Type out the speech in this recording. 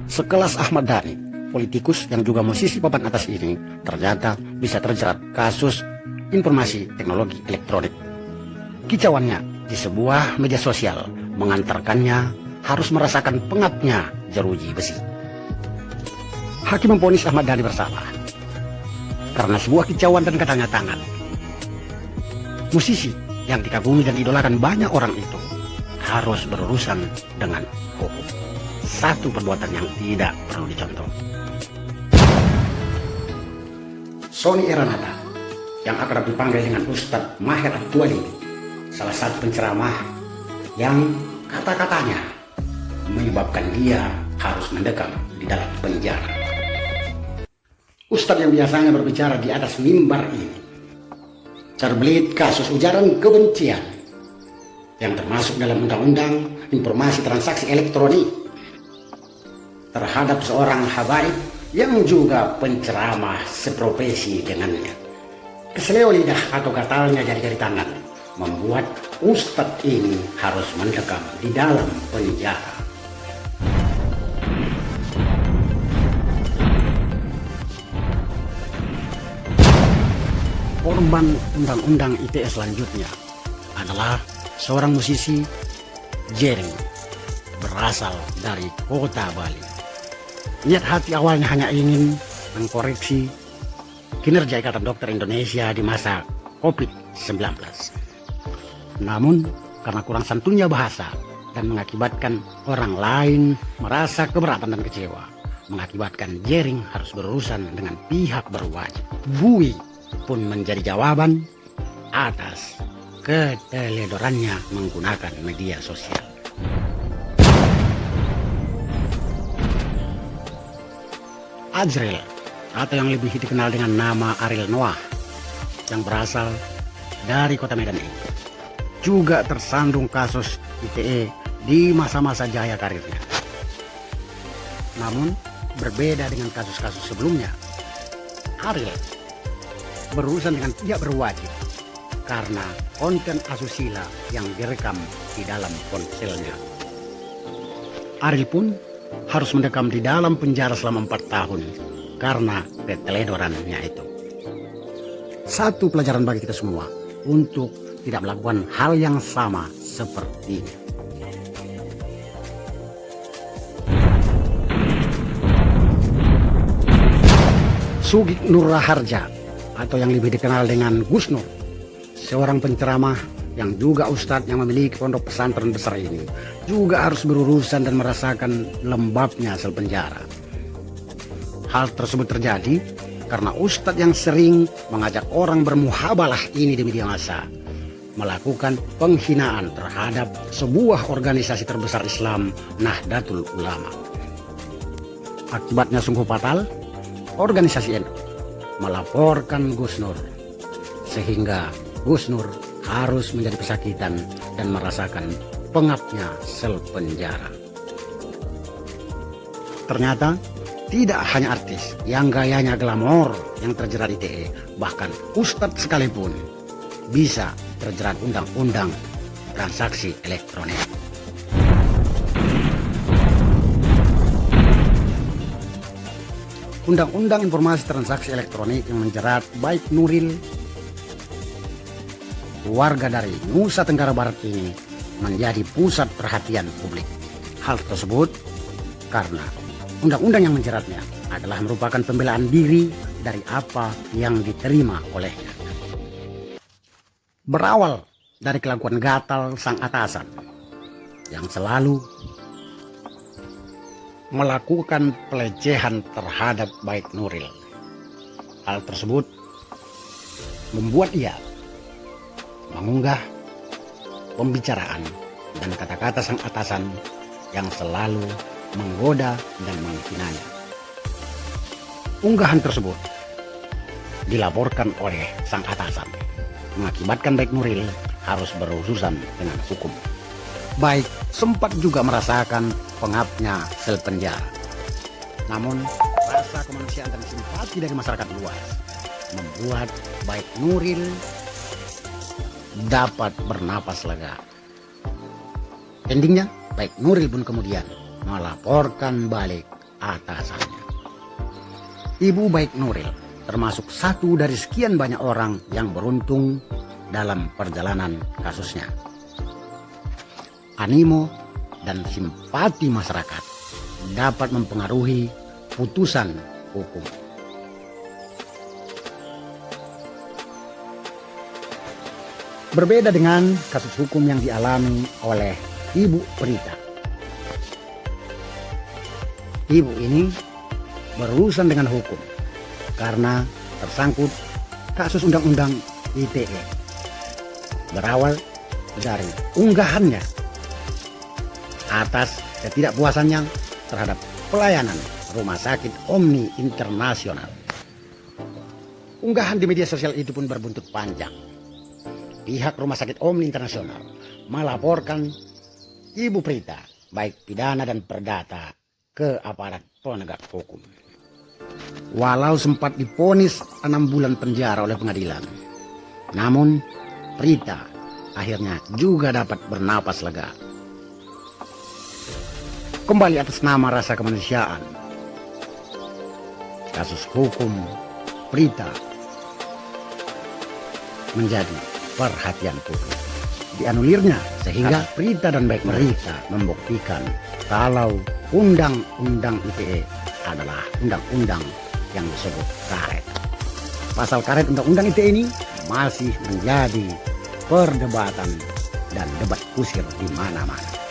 Sekelas Ahmad Dhani, politikus yang juga musisi papan atas ini, ternyata bisa terjerat kasus informasi teknologi elektronik. Kicauannya di sebuah media sosial mengantarkannya harus merasakan pengapnya jeruji besi. Hakim memvonis Ahmad Dhani bersalah karena sebuah kicauan dan katanya tangan. Musisi yang dikagumi dan idolakan banyak orang itu harus berurusan dengan hukum. Satu perbuatan yang tidak perlu dicontoh. Sony Eranata yang akrab dipanggil dengan Ustadz Maher Atuali, salah satu penceramah yang kata-katanya menyebabkan dia harus mendekam di dalam penjara. Ustadz yang biasanya berbicara di atas mimbar ini terbelit kasus ujaran kebencian yang termasuk dalam Undang-Undang Informasi Transaksi Elektronik terhadap seorang habaib yang juga penceramah seprofesi dengannya. Keseleo lidah atau gatalnya jari-jari tangan membuat Ustadz ini harus mendekam di dalam penjara. Korban Undang-Undang ITE selanjutnya adalah seorang musisi Jering berasal dari kota Bali. Niat hati awalnya hanya ingin mengkoreksi kinerja Ikatan Dokter Indonesia di masa COVID-19. Namun karena kurang santunnya bahasa dan mengakibatkan orang lain merasa keberatan dan kecewa, mengakibatkan Jering harus berurusan dengan pihak berwajib. Bui pun menjadi jawaban atas keteledorannya menggunakan media sosial. Azril atau yang lebih dikenal dengan nama Ariel Noah yang berasal dari kota Medan ini juga tersandung kasus ITE di masa-masa jaya karirnya. Namun berbeda dengan kasus-kasus sebelumnya, Ariel berurusan dengan pihak berwajib karena konten asusila yang direkam di dalam ponselnya. Ariel pun harus mendekam di dalam penjara selama 4 tahun karena keteledorannya itu. Satu pelajaran bagi kita semua untuk tidak melakukan hal yang sama seperti ini. Sugik Nur Raharja atau yang lebih dikenal dengan Gus Nur, seorang penceramah yang juga ustadz yang memiliki pondok pesantren besar ini, juga harus berurusan dan merasakan lembabnya sel penjara. Hal tersebut terjadi karena ustadz yang sering mengajak orang bermuhabalah ini di media massa melakukan penghinaan terhadap sebuah organisasi terbesar Islam, Nahdlatul Ulama. Akibatnya sungguh fatal, organisasi NU melaporkan Gus Nur, sehingga Gus Nur harus menjadi pesakitan dan merasakan pengapnya sel penjara. Ternyata tidak hanya artis yang gayanya glamor yang terjerat ITE, bahkan ustadz sekalipun bisa terjerat undang-undang transaksi elektronik. Undang-undang informasi transaksi elektronik yang menjerat baik Nuril, warga dari Nusa Tenggara Barat ini, menjadi pusat perhatian publik. Hal tersebut karena undang-undang yang menjeratnya adalah merupakan pembelaan diri dari apa yang diterima olehnya. Berawal dari kelakuan gatal sang atasan yang selalu melakukan pelecehan terhadap baik Nuril. Hal tersebut membuat ia mengunggah pembicaraan dan kata-kata sang atasan yang selalu menggoda dan menghinanya. Unggahan tersebut dilaporkan oleh sang atasan, mengakibatkan baik Nuril harus berurusan dengan hukum. Baik sempat juga merasakan pengapnya sel penjara. Namun rasa kemanusiaan dan simpati dari masyarakat luas membuat baik Nuril dapat bernapas lega. Endingnya baik Nuril pun kemudian melaporkan balik atasannya. Ibu Baik Nuril termasuk satu dari sekian banyak orang yang beruntung dalam perjalanan kasusnya. Animo dan simpati masyarakat dapat mempengaruhi putusan hukum. Berbeda dengan kasus hukum yang dialami oleh Ibu Prita. Ibu ini berurusan dengan hukum karena tersangkut kasus undang-undang ITE. Berawal dari unggahannya atas ketidakpuasannya terhadap pelayanan Rumah Sakit Omni Internasional. Unggahan di media sosial itu pun berbuntut panjang. Pihak Rumah Sakit Omni Internasional melaporkan Ibu Prita, baik pidana dan perdata, ke aparat penegak hukum. Walau sempat divonis 6 bulan penjara oleh pengadilan, namun Prita akhirnya juga dapat bernapas lega. Kembali atas nama rasa kemanusiaan, kasus hukum Prita menjadi perhatian publik. Dianulirnya sehingga Prita dan Baik Prita membuktikan kalau undang-undang ITE adalah undang-undang yang disebut karet. Pasal karet undang-undang ITE ini masih menjadi perdebatan dan debat kusir di mana-mana.